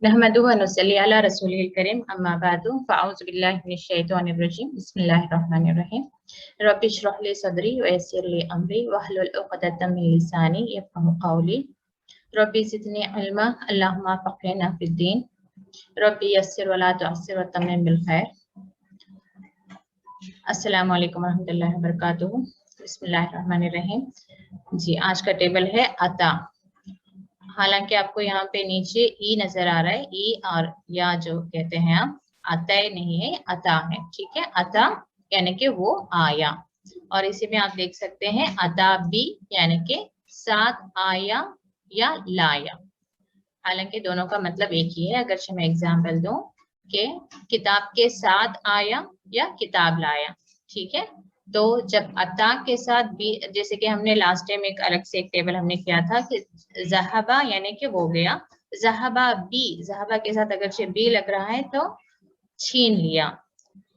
नहमदुहु व नुसल्ली अला रसूलिल करीम अम्मा बादु फ़अऊज़ु बिल्लाहि मिनश शैतानिर रजीम बिस्मिल्लाहिर रहमानिर रहीम रब्बि इश्रह ली सदरी व यस्सिर ली अमरी वहलुल उक़दतम मिन लिसानी यफ़क़हू क़ौली रब्बि ज़िदनी इल्मा अल्लाहुम्मा फ़क़्हिना फ़िद्दीन रब्बि यस्सिर व ला तुअस्सिर व तम्मिम बिल खैर। अस्सलामु अलैकुम रहमतुल्लाहि व बरकातुहू। बिस्मिल्लाहिर रहमानिर रहीम। जी, आज का टेबल है अता। हालांकि आपको यहाँ पे नीचे ई नजर आ रहा है, ई और या जो कहते हैं आप, अतः नहीं है, अता है। ठीक है, अता यानी कि वो आया। और इसी में आप देख सकते हैं अता बी यानी कि साथ आया या लाया। हालांकि दोनों का मतलब एक ही है। अगर मैं एग्जाम्पल दूं कि किताब के साथ आया या किताब लाया। ठीक है, तो जब अता के साथ बी, जैसे कि हमने लास्ट टाइम एक अलग से एक टेबल हमने किया था कि ज़हबा यानी कि वो गया, ज़हबा बी, ज़हबा के साथ अगर से बी लग रहा है तो छीन लिया।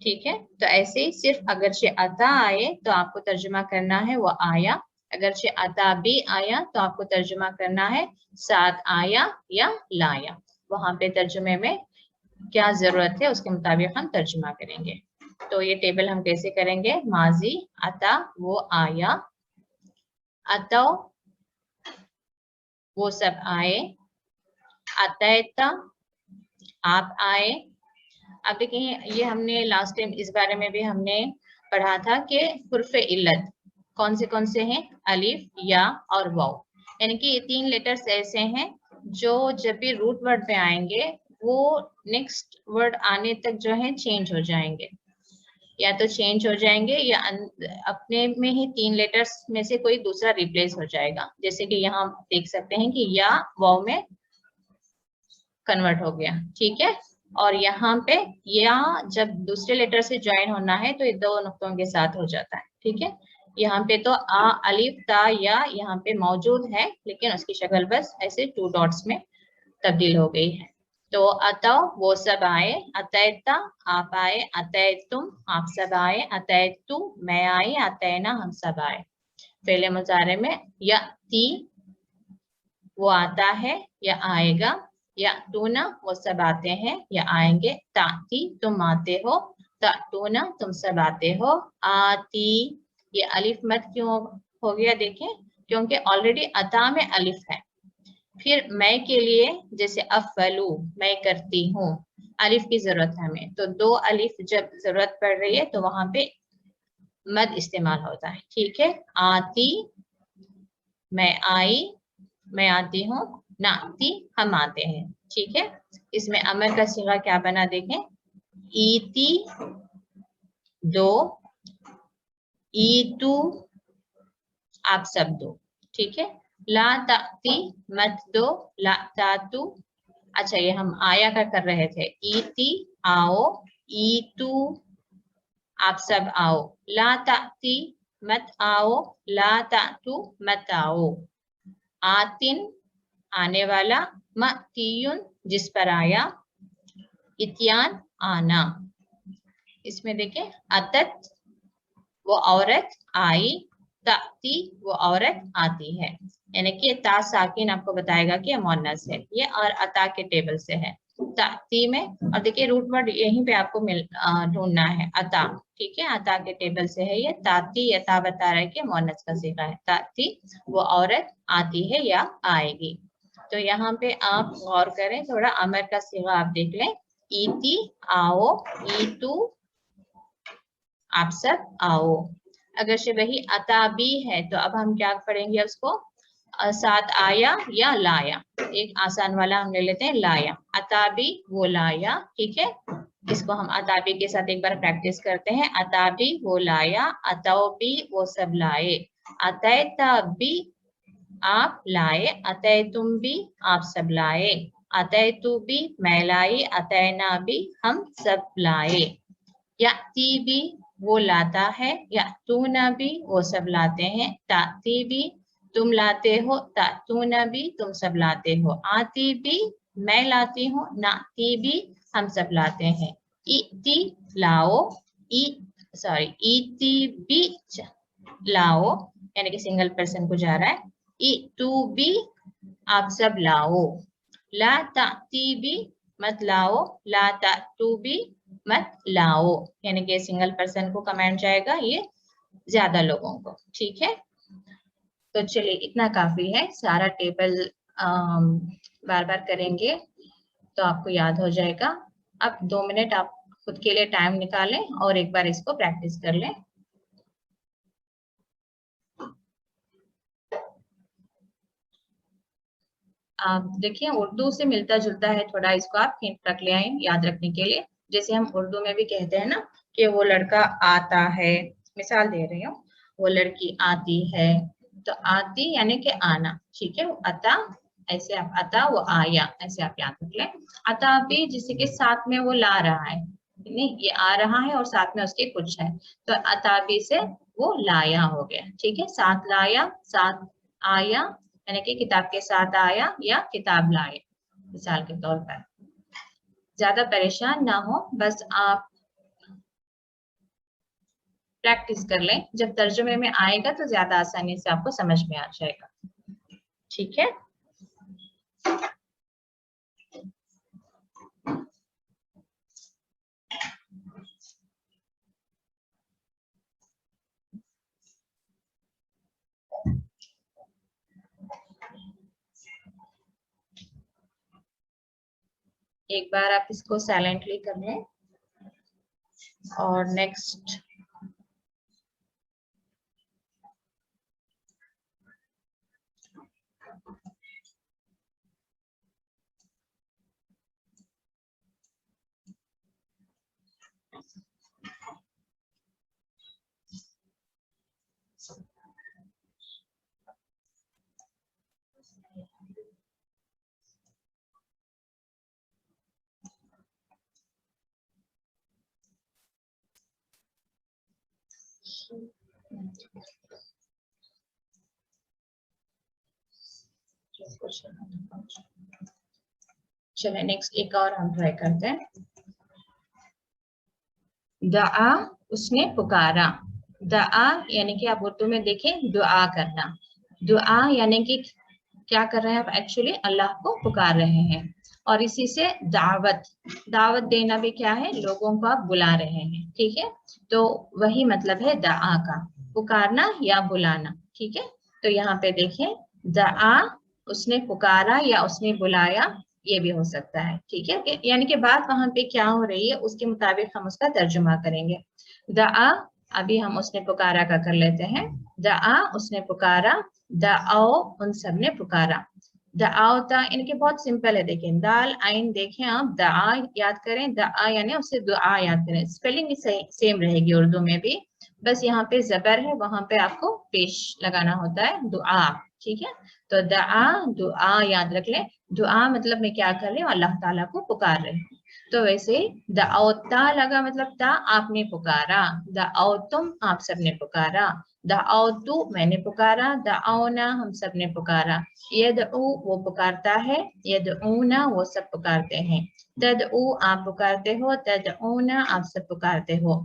ठीक है, तो ऐसे ही सिर्फ अगर से अता आए तो आपको तर्जुमा करना है वो आया, अगर से अता बी आया तो आपको तर्जुमा करना है साथ आया या लाया। वहां पे तर्जुमे में क्या जरूरत है उसके मुताबिक हम तर्जुमा करेंगे। तो ये टेबल हम कैसे करेंगे? माजी अता वो आया, अतो वो सब आए, अतैता आप आए। अब देखिए ये हमने लास्ट टाइम इस बारे में भी हमने पढ़ा था कि हुर्फ इल्लत कौन से हैं? अलिफ, या और वाव। यानी कि ये तीन लेटर्स ऐसे हैं जो जब भी रूट वर्ड पे आएंगे वो नेक्स्ट वर्ड आने तक जो है चेंज हो जाएंगे, या तो चेंज हो जाएंगे या अपने में ही तीन लेटर्स में से कोई दूसरा रिप्लेस हो जाएगा। जैसे कि यहाँ देख सकते हैं कि या वाव में कन्वर्ट हो गया। ठीक है, और यहाँ पे या जब दूसरे लेटर से ज्वाइन होना है तो ये दो नुक्तों के साथ हो जाता है। ठीक है, यहाँ पे तो आ अलिफ ता या यहाँ पे मौजूद है, लेकिन उसकी शक्ल बस ऐसे टू डॉट्स में तब्दील हो गई है। तो अतो वो सब आए, अतैता आप आए, अतैतुम आप सब आए, अतैतु मैं आई, अतैना हम सब आए। पहले मुजारे में या ती वो आता है या आएगा, या तूना वो सब आते हैं या आएंगे, ताती तुम आते हो, तातूना तुम सब आते हो, आती ये अलिफ मत क्यों हो गया? देखें, क्योंकि ऑलरेडी अता में अलिफ है। फिर मैं के लिए जैसे अफलू मैं करती हूँ, अलिफ की जरूरत है हमें, तो दो अलिफ जब जरूरत पड़ रही है तो वहां पे मद इस्तेमाल होता है। ठीक है, आती मैं आई, मैं आती हूँ, नाती हम आते हैं। ठीक है, इसमें अमर का सिगा क्या बना देखें, ईती दो, ईतू आप सब दो। ठीक है, ला ताती मत दो, ला तातू। अच्छा, ये हम आया का कर रहे थे, ईती आओ, ईतू आप सब आओ, ला ताती मत आओ, ला तातू मत आओ, आतिन आने वाला, मतीयुन जिस पर आया, इत्यान आना। इसमें देखें अतत वो औरत आई, ताती वो औरत आती है, यानी कि ता साकिन आपको बताएगा कि मुअन्नस है ये, और अता के टेबल से है ताती में। और देखिए रूट वर्ड यहीं पे आपको ढूंढना है, अता। ठीक है, अता के टेबल से है ये, ताती या ता बता रहा है कि मुअन्नस का सीगा है, ताती वो औरत आती है या आएगी। तो यहाँ पे आप गौर करें थोड़ा, अमर का सीगा आप देख लें, ईती आओ, ईतू आप सब आओ। अगर से वही अताबी है तो अब हम क्या पढ़ेंगे उसको, साथ आया या लाया। एक आसान वाला हम ले लेते हैं, लाया, अताबी वो लाया। ठीक है, इसको हम अताबी के साथ एक बार प्रैक्टिस करते हैं, अताबी वो लाया, अतौबी वो सब लाए, अतैतबी आप लाए, अतैतुम भी आप सब लाए, अतैतु भी मैं लाई, अतैना भी हम सब लाए, याती भी वो लाता है, या तूना भी वो सब लाते हैं, ताती भी तुम लाते हो, तातूना भी तुम सब लाते हो, आती भी मैं लाती हूँ, नाती भी हम सब लाते हैं, इती लाओ, इती भी लाओ, यानी कि सिंगल पर्सन को जा रहा है, इतू भी आप सब लाओ, ला ताती भी मत लाओ, ला तातू भी मत लाओ, यानी कि सिंगल पर्सन को कमांड जाएगा, ये ज्यादा लोगों को। ठीक है, तो चलिए इतना काफी है। सारा टेबल बार बार करेंगे तो आपको याद हो जाएगा। अब 2 मिनट आप खुद के लिए टाइम निकालें और एक बार इसको प्रैक्टिस कर लें। आप देखिए उर्दू से मिलता जुलता है थोड़ा, इसको आप हिंट रख ले आए याद रखने के लिए। जैसे हम उर्दू में भी कहते हैं ना कि वो लड़का आता है, मिसाल दे रही हूँ, वो लड़की आती है, तो आती यानी कि आना। ठीक है, अता, ऐसे आप अता, वो आया, ऐसे आप याद रख लें। अता भी जिससे कि साथ में वो ला रहा है, नहीं ये आ रहा है और साथ में उसके कुछ है, तो अताबी से वो लाया हो गया। ठीक है, साथ लाया, साथ आया, यानी कि किताब के साथ आया या किताब लाए, मिसाल के तौर पर। ज्यादा परेशान ना हो, बस आप प्रैक्टिस कर लें, जब तर्जुमे में आएगा तो ज्यादा आसानी से आपको समझ में आ जाएगा। ठीक है, एक बार आप इसको साइलेंटली कर लें और नेक्स्ट चलिए नेक्स्ट एक और हम ट्राई करते हैं। दुआ, उसने पुकारा। दुआ यानी कि आप उर्दू में देखें दुआ करना। दुआ यानी कि क्या कर रहे हैं आप, एक्चुअली अल्लाह को पुकार रहे हैं। और इसी से दावत, दावत देना भी क्या है, लोगों को आप बुला रहे हैं। ठीक है, तो वही मतलब है दुआ का, पुकारना या बुलाना। ठीक है, तो यहाँ पे देखें दुआ, उसने पुकारा या उसने बुलाया, ये भी हो सकता है। ठीक है, यानी कि बात वहां पे क्या हो रही है उसके मुताबिक हम उसका तर्जुमा करेंगे। दुआ, अभी हम उसने पुकारा का कर लेते हैं। दुआ, उसने पुकारा। दाओ, उन सब ने पुकारा। दाओता, इनके बहुत सिंपल है, देखें दाल आइन, देखें आप दा याद करें, दा यानी उससे दुआ याद करें। स्पेलिंग भी सेम रहेगी उर्दू में भी, बस यहाँ पे जबर है, वहां पे आपको पेश लगाना होता है दुआ। ठीक है, तो दा दुआ याद रख लें। दुआ मतलब मैं क्या कर रही हूँ, अल्लाह ताला को पुकार रही हूँ। तो वैसे दाओता लगा मतलब ता आपने पुकारा, दाओ तुम आप सबने पुकारा, दाओतु मैंने पुकारा, दाओना हम सब ने पुकारा। यदउ वो पुकारता है, यदऊना वो सब पुकारते हैं। तदउ आप पुकारते हो, तदऊना आप सब पुकारते हो।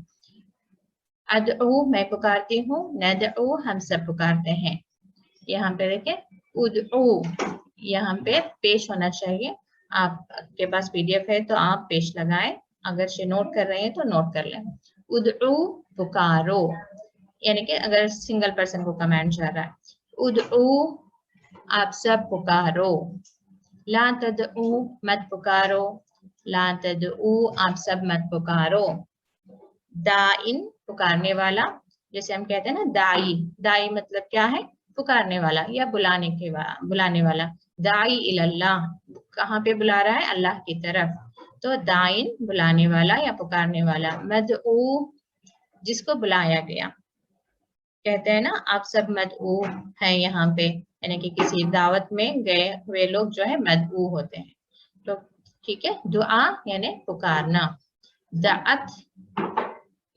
अदउ मैं पुकारती हूँ, नदउ हम सब पुकारते हैं। यहाँ पे देखें उदउ, यहाँ पे पेश होना चाहिए। आपके पास पीडीएफ है तो आप पेश लगाएं, अगर से नोट कर रहे हैं तो नोट कर लें। उदउ पुकारो, यानी कि अगर सिंगल पर्सन को कमांड जा रहा है। उदउ आप सब पुकारो। ला तदउ मत पुकारो, ला तदउ आप सब मत पुकारो। दाइन पुकारने वाला, जैसे हम कहते हैं ना दाई, दाई मतलब क्या है, पुकारने वाला या बुलाने वाला। दाई इल्लाह, कहाँ पे बुला रहा है, अल्लाह की तरफ, तो दाइन बुलाने वाला या पुकारने वाला। मदऊ, जिसको बुलाया गया, कहते हैं ना आप सब मदऊ हैं यहाँ पे, यानी कि किसी दावत में गए हुए लोग जो है मदऊ होते हैं। तो ठीक है, दुआ यानी पुकारना। दाअत,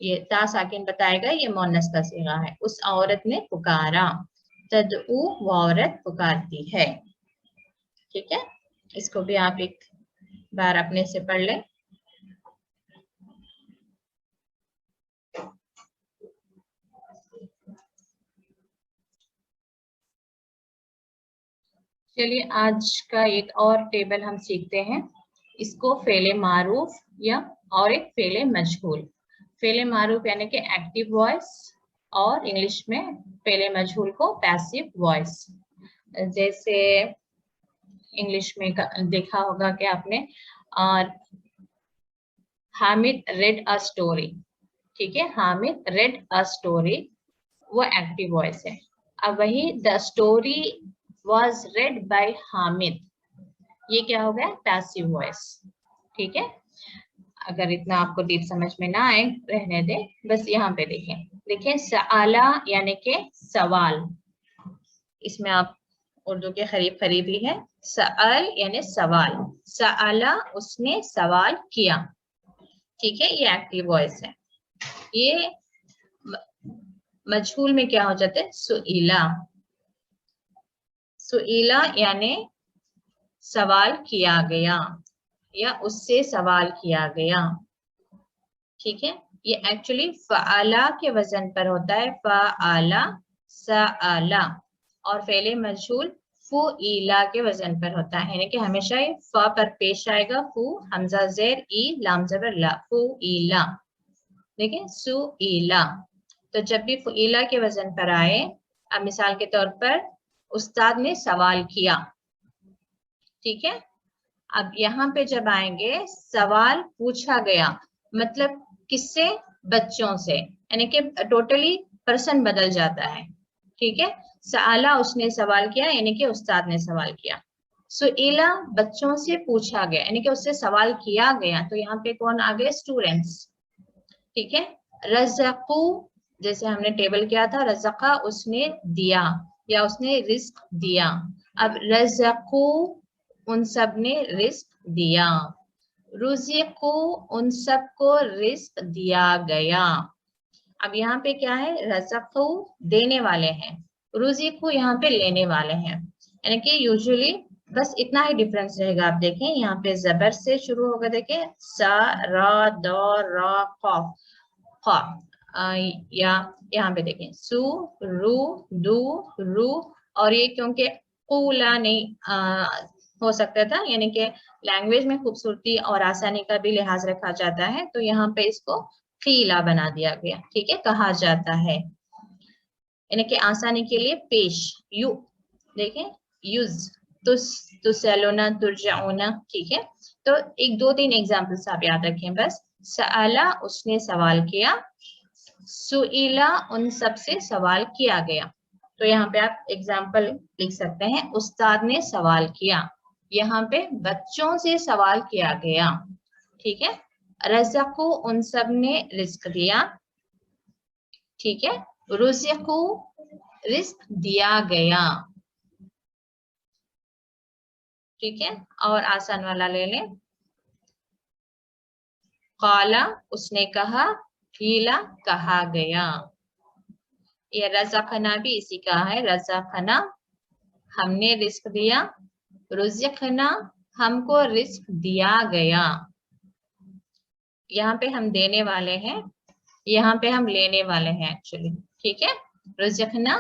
ये ता साकिन बताएगा, ये मोनस का सीगा है, उस औरत ने पुकारा। तदऊ वो औरत पुकारती है। ठीक है, इसको भी आप एक बार अपने से पढ़ लें। चलिए आज का एक और टेबल हम सीखते हैं। इसको फेले मारूफ या और एक फेले मजहूल। फेले मारूफ यानी कि एक्टिव वॉइस और इंग्लिश में फेले मजहूल को पैसिव वॉइस। जैसे इंग्लिश में देखा होगा कि आपने हामिद रेड अ स्टोरी, ठीक है, हामिद रेड अ स्टोरी, वो एक्टिव वॉइस है। अब वही the story was read by Hamid, ये क्या हो गया, पैसिव वॉइस। ठीक है, अगर इतना आपको डीप समझ में ना आए रहने दे, बस यहाँ पे देखें। देखिए सआला यानी कि सवाल, इसमें आप उर्दू के करीब ही है। सअल यानी सवाल, सआला उसने सवाल किया, ठीक है, ये एक्टिव वॉइस है। ये मजहूल में क्या हो जाता है, सुइला, सुइला यानी सवाल किया गया या उससे सवाल किया गया, ठीक है। ये एक्चुअली फ़अला के वजन पर होता है, फ़अला सअला, और फेले मजहूल फुइला के वजन पर होता है, यानी कि हमेशा ये फ पर पेश आएगा, फू हमजा ज़ेर ई लाम ज़बर ला, फुइला। देखिए सुइला, तो जब भी फुइला के वजन पर आए, अब मिसाल के तौर पर उस्ताद ने सवाल किया, ठीक है। अब यहाँ पे जब आएंगे सवाल पूछा गया, मतलब किससे, बच्चों से, यानी कि टोटली पर्सन बदल जाता है, ठीक है। सआला उसने सवाल किया, यानी कि उस्ताद ने सवाल किया। सुइला बच्चों से पूछा गया, यानी कि उससे सवाल किया गया, तो यहाँ पे कौन आ गए, स्टूडेंट्स, ठीक है। रज़क़ू, जैसे हमने टेबल किया था, रज़क़ा उसने दिया या उसने रिस्क दिया। अब रज़क़ू उन सब ने रिस्क दिया, रुज़िक़ू उन सब को रिस्क दिया गया। अब यहाँ पे क्या है, रज़क़ू देने वाले हैं, रुज़िक़ू यहाँ पे लेने वाले हैं, यानी कि यूजुअली बस इतना ही डिफरेंस रहेगा। आप देखें यहाँ पे जबर से शुरू होगा, देखें सा रा द रा क़ाफ क़ा, या यहाँ पे देखें सु रू दू रू, और ये क्योंकि क़ूला नहीं हो सकता था, यानी कि लैंग्वेज में खूबसूरती और आसानी का भी लिहाज रखा जाता है, तो यहाँ पे इसको क़ीला बना दिया गया, ठीक है, कहा जाता है, यानी कि आसानी के लिए पेश। यू देखें युज, तुसअलूना तुरजऊना, ठीक है। तो एक दो तीन एग्जाम्पल्स आप याद रखें बस। सअला उसने सवाल किया, सुइला उन सब से सवाल किया गया। तो यहाँ पे आप एग्जाम्पल लिख सकते हैं, उस्ताद ने सवाल किया, यहाँ पे बच्चों से सवाल किया गया, ठीक है। रज़क़ू उन सब ने रिस्क दिया, ठीक है। रुज़िक़ू रिस्क दिया गया, ठीक है। और आसान वाला ले लें, क़ाला उसने कहा, क़ीला कहा गया। ये रज़क़ना भी इसी का है, रज़क़ना हमने रिस्क दिया, रुज़िक़ना हमको रिस्क दिया गया। यहाँ पे हम देने वाले हैं, यहाँ पे हम लेने वाले हैं एक्चुअली, ठीक है। रुज़िक़ना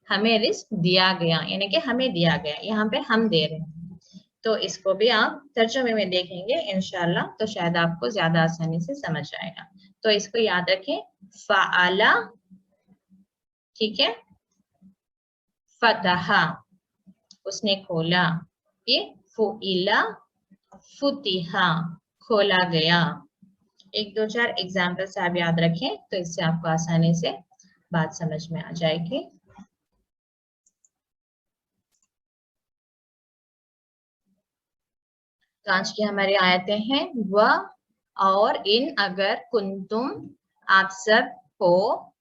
हमें रिस्क दिया गया, यानी कि हमें दिया गया, यहाँ पे हम दे रहे हैं। तो इसको भी आप तर्जुमे में देखेंगे इंशाल्लाह, तो शायद आपको ज्यादा आसानी से समझ आएगा। तो इसको याद रखें, फ़अला, ठीक है, फ़तहा उसने खोला, ये फ़ुइला फ़ुतिहा खोला गया। एक दो चार एग्जाम्पल्स आप याद रखें, तो इससे आपको आसानी से बात समझ में आ जाएगी। तो आज की हमारी आयतें हैं, व और इन अगर, कुंतुम आप सब हो,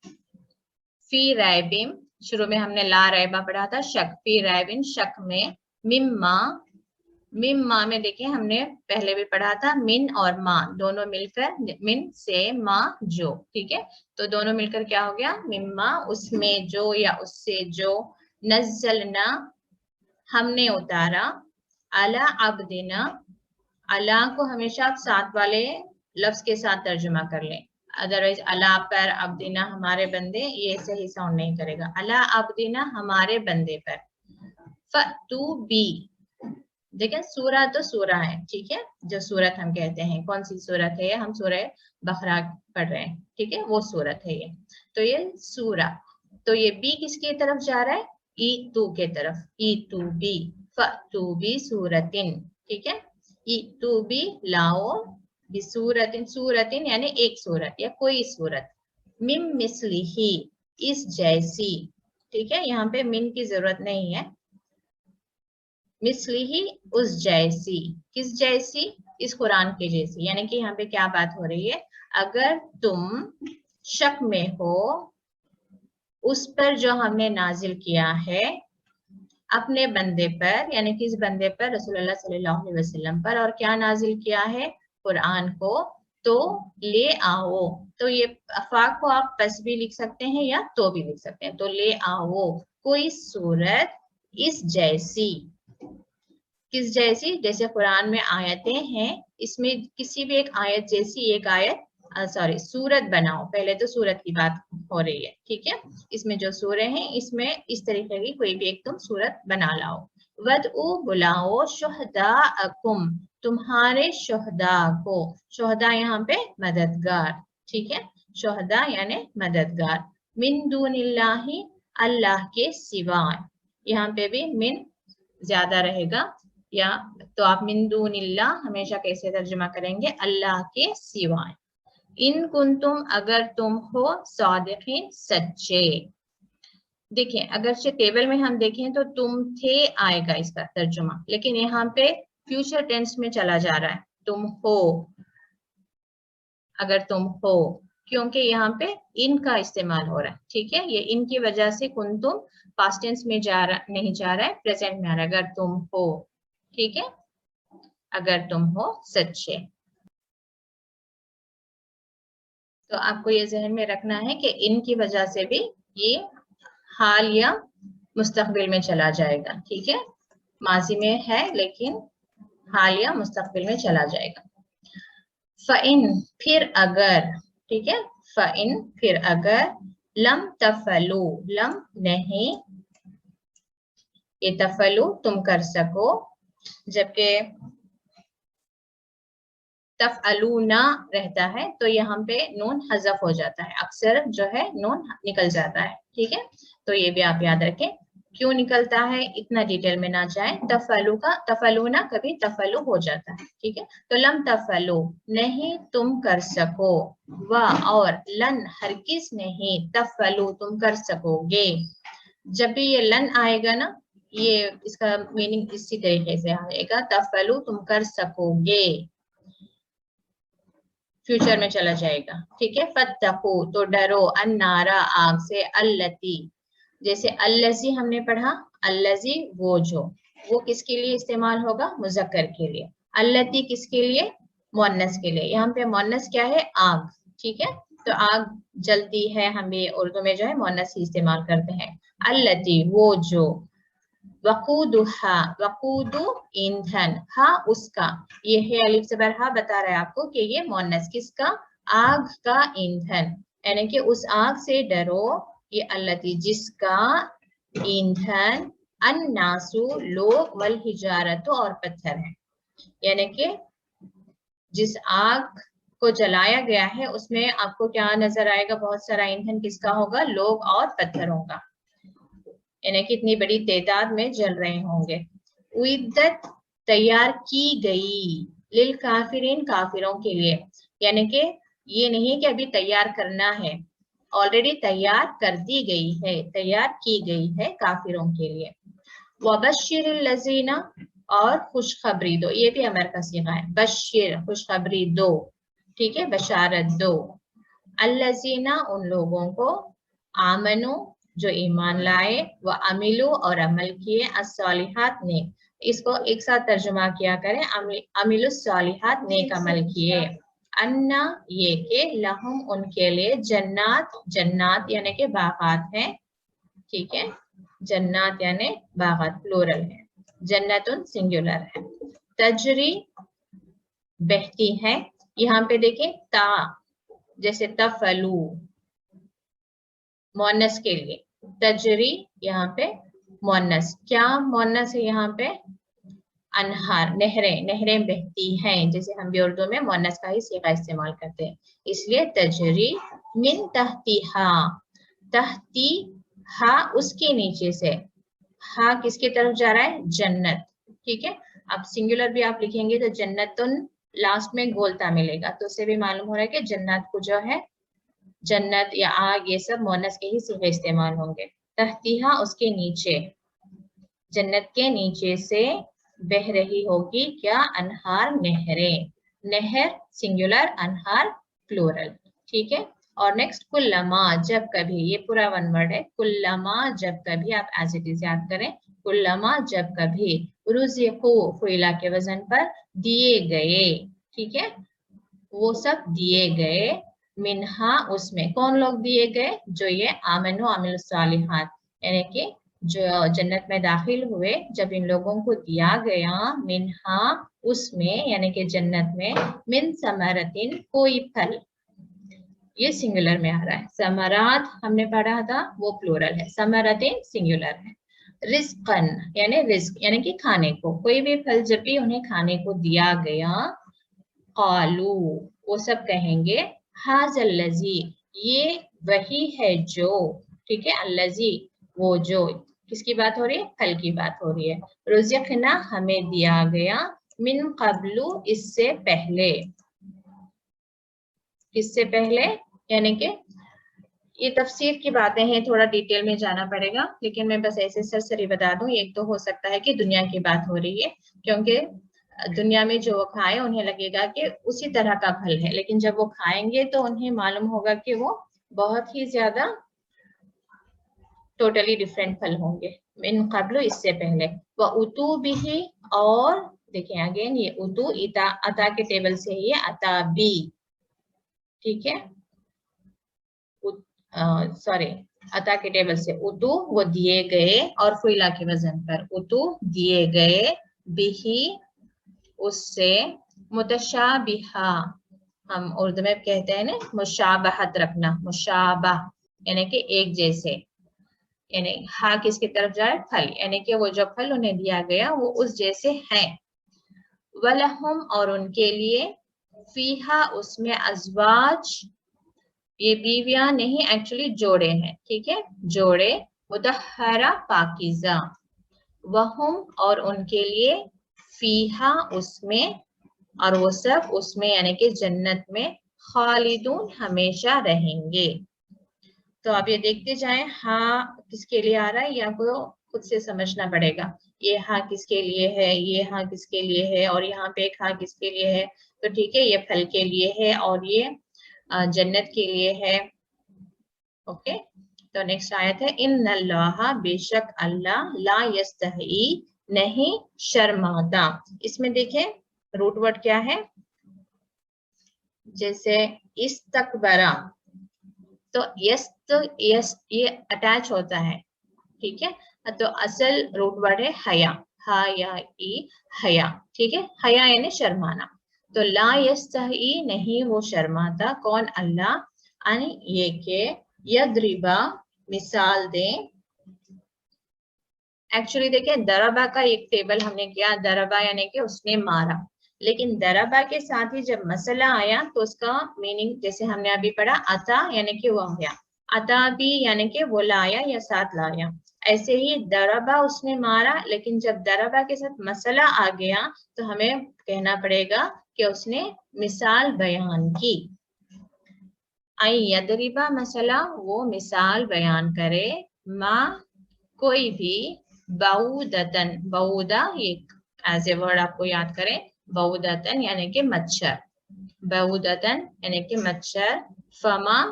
फी रैबिम शुरू में हमने ला रैबा पढ़ा था, शक, फी रैबिन शक में, मिम्मा मिम्मा में देखिए हमने पहले भी पढ़ा था, मिन और माँ दोनों मिलकर, मिन से माँ जो, ठीक है। तो दोनों मिलकर क्या हो गया, मिम्मा उसमें जो या उससे जो, नज़्ज़लना हमने उतारा, अला अब्दिना, अला को हमेशा आप साथ वाले लफ्ज के साथ तर्जुमा कर लें, अदरवाइज अला पर, अब्दिना हमारे बंदे, ये सही साउंड नहीं करेगा। अला अब्दिना हमारे बंदे पर, फतू बी देखें सूरा तो सूरा है, ठीक है, जो सूरत हम कहते हैं, कौन सी सूरत है ये, हम सूरह बकरा पढ़ रहे हैं, ठीक है, वो सूरत है ये। तो ये सूरा, तो ये बी किसकी तरफ जा रहा है, ई तू के तरफ, ई तू बी, फ तू बी सूरतिन, ठीक है, ई तू बी लाओ, बी सूरतिन, सूरतिन यानी एक सूरत या कोई सूरत, मिम मिसलिही इस जैसी, ठीक है, यहाँ पे मिन की जरूरत नहीं है, मिसलिही उस जैसी, किस जैसी, इस कुरान के जैसी, यानी कि यहाँ पे क्या बात हो रही है, अगर तुम शक में हो उस पर जो हमने नाजिल किया है अपने बंदे पर, यानी कि इस बंदे पर रसूलुल्लाह सल्लल्लाहु अलैहि वसल्लम पर, और क्या नाजिल किया है, कुरान को, तो ले आओ, तो ये अफा को आप बस भी लिख सकते हैं या तो भी लिख सकते हैं, तो ले आओ कोई सूरत इस जैसी, किस जैसी, जैसे कुरान में आयतें हैं, इसमें किसी भी एक आयत जैसी एक आयत, सॉरी सूरत बनाओ, पहले तो सूरत की बात हो रही है, ठीक है, इसमें जो सूरह हैं इसमें इस तरीके की कोई भी एक तुम सूरत बना लाओ, वदउ बुलाओ शुहदाअकुम तुम्हारे शुहदा को, शुहदा यहाँ पे मददगार, ठीक है, शुहदा यानी मददगार, मिन दूनिल्लाही अल्लाह के सिवा, यहाँ पे भी मिन ज्यादा रहेगा, या तो आप मिन दूनिल्लाह हमेशा कैसे तर्जुमा करेंगे, अल्लाह के सिवाय, इन कुंतुम अगर तुम हो सादिकीन सच्चे, देखिए अगर से टेबल में हम देखें तो तुम थे आएगा इसका तर्जुमा, लेकिन यहाँ पे फ्यूचर टेंस में चला जा रहा है, तुम हो, अगर तुम हो, क्योंकि यहाँ पे इन का इस्तेमाल हो रहा है, ठीक है, ये इन की वजह से कुंतुम पास्ट टेंस में नहीं जा रहा है, प्रेजेंट में आ रहा है, अगर तुम हो, ठीक है, अगर तुम हो सच्चे, तो आपको ये जहन में रखना है कि इन की वजह से भी ये हाल या मुस्तकबिल में चला जाएगा, ठीक है, माजी में है लेकिन हाल या मुस्तकबिल में चला जाएगा। फ़इन फिर अगर, ठीक है, फ़इन फिर अगर, लम तफलू लम नहीं, ये तफलू तुम कर सको, जबकि तफअलूना रहता है तो यहाँ पे नून हज़फ हो जाता है, अक्सर जो है नून निकल जाता है, ठीक है, तो ये भी आप याद रखें, क्यों निकलता है इतना डिटेल में ना जाए, तफलू का तफलूना कभी तफलू हो जाता है, ठीक है, तो लम तफलू नहीं तुम कर सको, व और लन हरगिज नहीं तफलू तुम कर सकोगे, जब भी ये लन आएगा ना, ये इसका मीनिंग इसी तरीके से आएगा, तफलू तुम कर सकोगे, फ्यूचर में चला जाएगा, ठीक है, फत्तकू तो डरो, अन्नारा आग से, अल्लती जैसे अल्लजी हमने पढ़ा, अल्लजी वो जो, वो किसके लिए इस्तेमाल होगा, मुजक्कर के लिए, अल्लती किसके लिए, मुअन्नस के लिए, यहाँ पे मुअन्नस क्या है, आग, ठीक है, तो आग जलती है, हम भी उर्दू में जो है मुअन्नस ही इस्तेमाल करते हैं, अल्लती वो जो, वकूदुहा वकूदु ईंधन, हा उसका, ये है अलिफ ज़बर हा बता रहा है आपको कि ये मुअन्नस किसका, आग का ईंधन, यानी कि उस आग से डरो, ये अल्लती जिसका, ईंधन, अन्नासु लोग, वल हिजारतु और पत्थर है, यानी कि जिस आग को जलाया गया है उसमें आपको क्या नजर आएगा, बहुत सारा ईंधन किसका होगा, लोग और पत्थरों का, यानी कि इतनी बड़ी तादाद में जल रहे होंगे, उइद्दत तैयार की गई, लिल काफिरीन काफिरों के लिए, यानी कि ये नहीं कि अभी तैयार करना है, ऑलरेडी तैयार कर दी गई है, तैयार की गई है काफिरों के लिए, वबश्शिरिल लज़ीना और खुशखबरी दो, ये भी अमर का सीगा है, बश्शिर खुशखबरी दो, ठीक है, बशारत दो, अल्लज़ीना उन लोगों को, आमनु जो ईमान लाए, व अमिलू और अमल किए, अस्सालिहात ने, इसको एक साथ तर्जुमा किया करें, अमिलुस्सालिहात नेक अमल किए, अन्ना ये के लहुम उनके लिए, जन्नात जन्नात यानी के बागात हैं, ठीक है, जन्नात यानी बागात प्लूरल है, जन्नतुन सिंगुलर है, तजरी बहती है, यहाँ पे देखें ता जैसे तफलू मुअन्नस के लिए, तजरी यहाँ पे मुअन्नस, क्या मुअन्नस है यहाँ पे, अनहार नहरें, नहरें बहती हैं, जैसे हम भी उर्दू में मुअन्नस का ही सीगा इस्तेमाल करते हैं, इसलिए तजरी मिन तहतीहा, तहती हा उसके नीचे से, हा किसकी तरफ जा रहा है, जन्नत, ठीक है। अब सिंगुलर भी आप लिखेंगे तो जन्नतुन लास्ट में गोलता मिलेगा, तो उससे भी मालूम हो रहा है कि जन्नत को जो है, जन्नत या आग ये सब मुअन्नस के ही सीगे इस्तेमाल होंगे। तहतीहा उसके नीचे, जन्नत के नीचे से बह रही होगी क्या, अनहार नहरें, नहर सिंगुलर, अनहार प्लूरल, ठीक है। और नेक्स्ट कुल्लमा जब कभी, ये पूरा वन वर्ड है, कुल्लमा जब कभी, आप एज इट इज याद करें, कुल्लमा जब कभी, रुज़िक़ू फ़ुइला के वजन पर दिए गए, ठीक है, वो सब दिए गए, मिन्हा उसमें, कौन लोग दिए गए, जो ये आमनु आमिल सालिहात, यानी कि जो जन्नत में दाखिल हुए, जब इन लोगों को दिया गया, मिन्हा उसमें, यानी कि जन्नत में, मिन समरतिन कोई फल, ये सिंगुलर में आ रहा है, समरात हमने पढ़ा था वो प्लूरल है, समरतिन सिंगुलर है। रिस्कन यानी रिस्क, यानी कि खाने को, कोई भी फल जब भी उन्हें खाने को दिया गया, कालू वो सब कहेंगे, हाज़ल लज़ी ये वही है जो, ठीक है, अल्लज़ी वो जो, किसकी बात हो रही है, फल की बात हो रही है, रुज़िक़ना हमें दिया गया, मिन क़ब्लु इससे पहले, किससे पहले, यानी कि ये तफसीर की बातें हैं, थोड़ा डिटेल में जाना पड़ेगा, लेकिन मैं बस ऐसे सरसरी बता दूं, एक तो हो सकता है कि दुनिया की बात हो रही है, क्योंकि दुनिया में जो वो खाए उन्हें लगेगा कि उसी तरह का फल है, लेकिन जब वो खाएंगे तो उन्हें मालूम होगा कि वो बहुत ही ज्यादा टोटली डिफरेंट फल होंगे, इन क़ब्ल इससे पहले, व उतू बिही, और देखिए अगेन ये उतू इता अता के टेबल से ही अता बी, ठीक है, सॉरी अता के टेबल से उतु वो दिए गए, और फुइला के वजन पर उतु दिए गए, बिही उससे, मुतशाबिहा हम उर्दू में कहते हैं ना मुशाबहत रखना, मुशाबह यानी कि एक जैसे, यानी हा किसकी तरफ जाए, फल, यानी कि वो जो फल उन्हें दिया गया वो उस जैसे हैं। वलहुम और उनके लिए, फीहा उसमें, अजवाज ये बीवियां नहीं एक्चुअली जोड़े हैं, ठीक है, जोड़े, मुतहरा पाकीज़ा, वहुम और उनके लिए, फीहा उसमें, और वो सब उसमें यानी कि जन्नत में, खालिदून हमेशा रहेंगे। तो आप ये देखते जाएं, हाँ किसके लिए आ रहा है, या आपको खुद से समझना पड़ेगा, ये हाँ किसके लिए है, ये हाँ किसके लिए है, और यहाँ पे एक हाँ किसके लिए है, तो ठीक है, ये फल के लिए है और ये जन्नत के लिए है, ओके। तो नेक्स्ट आयत है, इन्नल्लाह बेशक अल्लाह, ला यस्तही नहीं शर्माता, इसमें देखें रूट वर्ड क्या है, जैसे इस्तकबरा, तो यस ये अटैच होता है, ठीक है, तो असल रूट वर्ड है हया, हया ई हया, ठीक है, हया यानी शर्माना, तो ला यस्तही नहीं वो शर्माता, कौन, अल्लाह, यानी ये के यद्रिबा मिसाल दें, एक्चुअली देखिए दरबा का एक टेबल हमने किया, दरबा यानी कि उसने मारा, लेकिन दरबा के साथ ही जब मसला आया तो उसका मीनिंग जैसे हमने अभी पढ़ा, अता यानी कि वो आया, अता भी यानी कि वो लाया या साथ लाया, ऐसे ही दरबा उसने मारा, लेकिन जब दरबा के साथ मसला आ गया तो हमें कहना पड़ेगा कि उसने मिसाल बयान की, आई यदरिबा मसला वो मिसाल बयान करे, माँ कोई भी, बाउदतन, बाउदा ये एज ए वर्ड आपको याद करें, बाउदतन यानी कि मच्छर, बाउदतन यानी कि मच्छर, फमा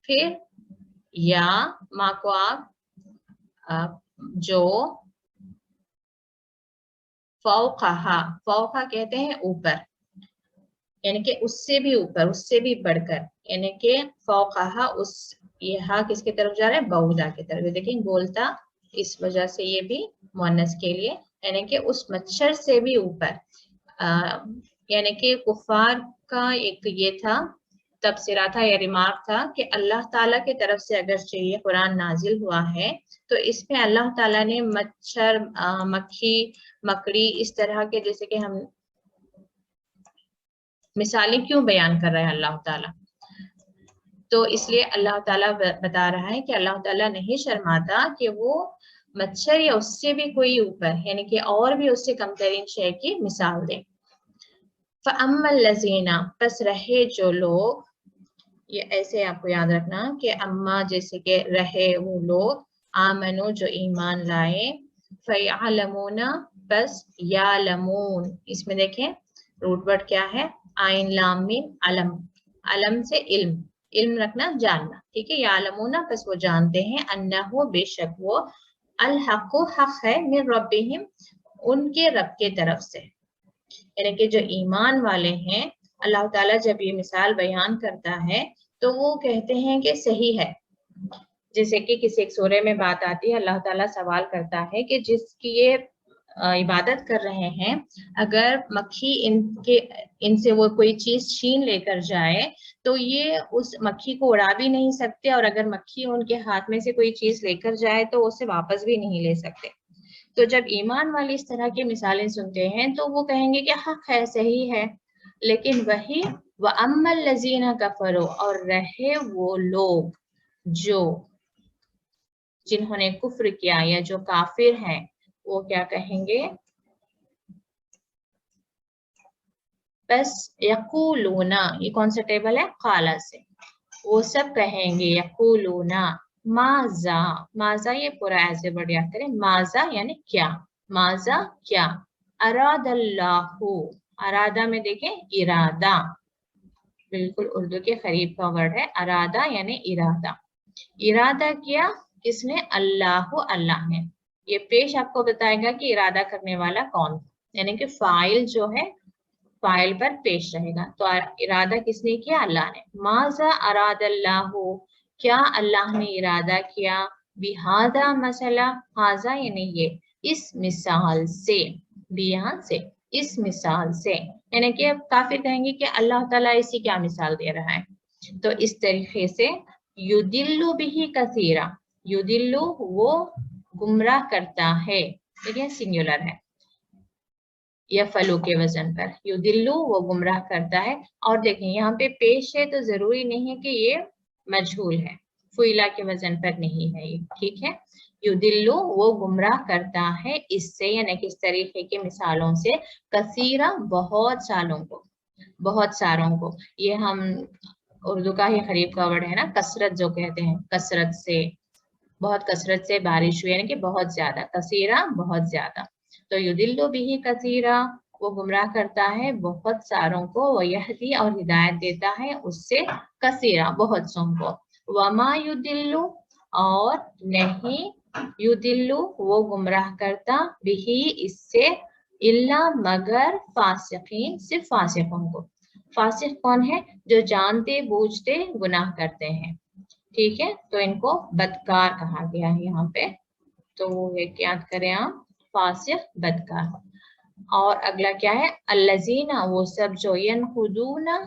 फिर, या माँ को आप जो, फौकहा, फौका कहते हैं ऊपर, यानी कि उससे भी ऊपर, उससे भी बढ़कर, यानी कि फौकहा उस, ये हा किसकी तरफ जा रहा है, बाउदा की तरफ, देखिए बोलता, इस वजह से ये भी मुअन्नस के लिए, यानी कि उस मच्छर से भी ऊपर, यानी कि कुफार का एक ये था तबसरा था या रिमार्क था कि अल्लाह ताला की तरफ से अगर ये कुरान नाजिल हुआ है तो इसमें अल्लाह ताला ने मच्छर, मक्खी, मकड़ी, इस तरह के, जैसे कि हम मिसालें क्यों बयान कर रहे हैं अल्लाह ताला, तो इसलिए अल्लाह ताला बता रहा है कि अल्लाह ताला नहीं शर्माता कि वो मच्छर या उससे भी कोई ऊपर, यानी कि और भी उससे कमतरीन शय की मिसाल दे। फ़अम्मल लज़ीना, बस रहे जो लोग, ये ऐसे आपको याद रखना कि अम्मा जैसे कि रहे वो लोग, आमनो जो ईमान लाए, फ़यअलमूना बस यालमून, इसमें देखें रूट वर्ड क्या है, आइन लाम मीम अलम, अलम से इल्म, इल्म रखना जानना, ठीक है। यालमूना बस वो जानते हैं, अन्नहु बेशक वो, अल हक़्क़ु हक़ है, मिन रब्बिहिम उनके रब के तरफ से, यानी कि जो ईमान वाले हैं, अल्लाह ताला जब ये मिसाल बयान करता है तो वो कहते हैं कि सही है। जैसे कि किसी एक सूरे में बात आती है, अल्लाह ताला सवाल करता है कि जिसकी ये इबादत कर रहे हैं, अगर मक्खी इनसे वो कोई चीज छीन लेकर जाए तो ये उस मक्खी को उड़ा भी नहीं सकते, और अगर मक्खी उनके हाथ में से कोई चीज लेकर जाए तो उसे वापस भी नहीं ले सकते। तो जब ईमान वाले इस तरह की मिसालें सुनते हैं तो वो कहेंगे कि हक है, सही है। लेकिन वही व अम्मल लजीना कफरो, और रहे वो लोग जो, जिन्होंने कुफ्र किया या जो काफिर हैं, वो क्या कहेंगे, बस यकूलूना, ये कौन सा टेबल है, काला से, वो सब कहेंगे यकूलूना माजा, माजा ये पूरा ऐसे वर्ड याद करें, माजा यानी क्या, माजा क्या, अरादल्लाहु, अरादा में देखें इरादा, बिल्कुल उर्दू के करीब का वर्ड है, अरादा यानी इरादा, इरादा किया किसने, अल्लाह, अल्लाह ने। ये पेश आपको बताएगा कि इरादा करने वाला कौन, यानी कि फाइल जो है फाइल पर पेश रहेगा, तो इरादा किसने किया, अल्लाह ने। माजा अरादल्लाहु, क्या अल्लाह ने इरादा किया, बिहादा मसला, हाजा यानी ये, इस मिसाल से, भी यहाँ से, इस मिसाल से, यानी कि काफिर कहेंगे कि अल्लाह ताला इसी क्या मिसाल दे रहा है। तो इस तरीके से युदिल्लु बिही कसीरा, युदिल्लु वो गुमराह करता है, देखिए सिंगुलर है, या फलू के वजन पर, युदिल्लु वो गुमराह करता है। और देखें यहाँ पे पेश है तो जरूरी नहीं है कि ये मजहूल है, फुइला के वजन पर नहीं है ये, ठीक है। युदिल्लु वो गुमराह करता है, इससे यानी किस तरीके की मिसालों से, कसीरा बहुत सालों को, बहुत सारों को, ये हम उर्दू का ही करीब का वर्ड है ना, कसरत जो कहते हैं, कसरत से, बहुत कसरत से बारिश हुई, यानी कि बहुत ज्यादा, कसीरा बहुत ज्यादा। तो युदिल्लु बिही कसीरा, वो गुमराह करता है बहुत सारों को, वयहदी और हिदायत देता है उससे, कसीरा बहुत सौ को, वमा युदिल्लु और नहीं, युदिल्लु वो गुमराह करता, बिही इससे, इल्ला मगर, फासिकीन सिर्फ फासिकों को, फासिक कौन है, जो जानते बूझते गुनाह करते हैं, ठीक है। तो इनको बदकार कहा गया है यहाँ पे, तो ये याद करें आप, फासिक बदकार। और अगला क्या है, अल्लजीना वो सब जो यनखुदूना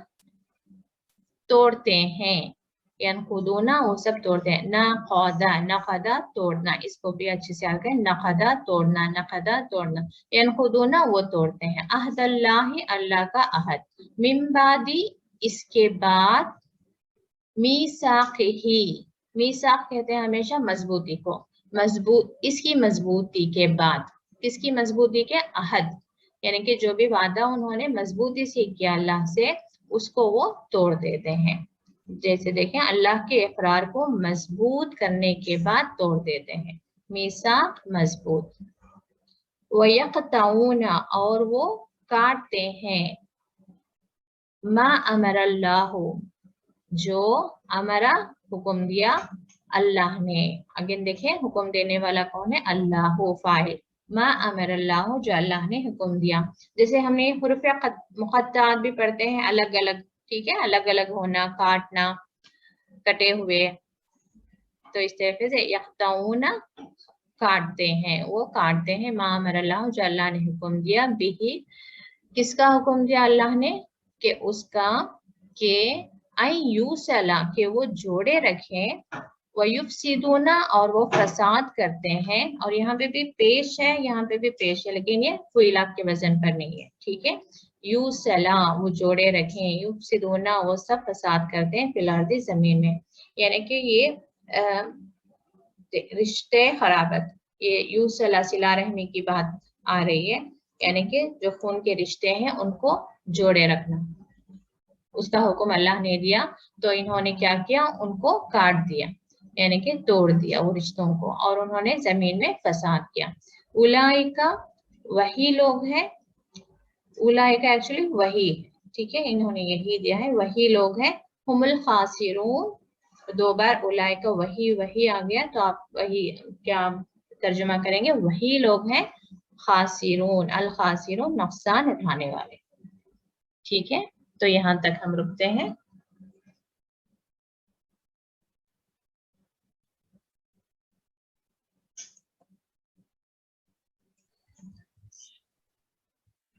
तोड़ते हैं, यनखुदूना वो सब तोड़ते हैं, नखदा, नखदा तोड़ना, इसको भी अच्छे से याद करें, नखदा तोड़ना, नखदा तोड़ना, यनखुदूना वो तोड़ते हैं, अहदल्लाहि अल्लाह का अहद, मिन बादी इसके बाद, मीसाक़िही, मीसाक़ कहते हैं हमेशा मजबूती को, मजबूत, इसकी मजबूती के बाद, किसकी मजबूती के, अहद, यानी कि जो भी वादा उन्होंने मजबूती से किया अल्लाह से, उसको वो तोड़ देते हैं। जैसे देखें अल्लाह के इकरार को मजबूत करने के बाद तोड़ देते हैं, मीसाक़ मजबूत। वयक़तऊना और वो काटते हैं, मा अमरल्लाहु जो, अमरा हुक्म दिया, अल्लाह ने, अगेन देखें हुक्म देने वाला कौन है, अल्लाह फाइल, मा अमर अल्लाह जो अल्लाह ने हुक्म दिया। जैसे हमने हुरूफ मुक़त्तात भी पढ़ते हैं अलग अलग, ठीक है, अलग अलग होना, काटना, कटे हुए, तो इस तरीके से यक़तऊना काटते हैं, वो काटते हैं, मा अमर अल्लाह जो अल्लाह ने हुक्म दिया, बिही किसका हुक्म दिया अल्लाह ने, कि उसका, के आई यूसला के वो जोड़े रखें, वयुफ्सिदूना और वो फसाद करते हैं, और यहाँ पे भी पेश है, यहाँ पे भी पेश है, लेकिन ये फुइला के वजन पर नहीं है, ठीक है। यूसला वो जोड़े रखें, युफ्सिदूना वो सब फसाद करते हैं, फिल अर्दी जमीन में, यानी कि ये रिश्ते खराबत, ये यूसला सिला रहमी की बात आ रही है, यानी कि जो खून के रिश्ते हैं उनको जोड़े रखना, उसका हुक्म अल्लाह ने दिया तो इन्होंने क्या किया, उनको काट दिया, यानी कि तोड़ दिया वो रिश्तों को, और उन्होंने जमीन में फसाद किया। उलाइका वही लोग हैं, उलाइका एक्चुअली वही, ठीक है, इन्होंने यही दिया है, वही लोग हैं, हुमुल खासिरून, दो बार उलाइका वही वही आ गया तो आप वही क्या तर्जुमा करेंगे, वही लोग हैं खासिरून, अल खासिरून नुकसान उठाने वाले, ठीक है। तो यहाँ तक हम रुकते हैं।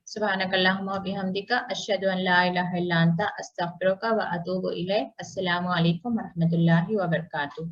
सुब्हानकल्लाहुम्मा व बिहम्दिका अशहदु अन ला इलाहा इल्ला अंता अस्तगफिरुका व अतूबु इलैक। अस्सलामु अलैकुम व रहमतुल्लाहि व बरकातुहू।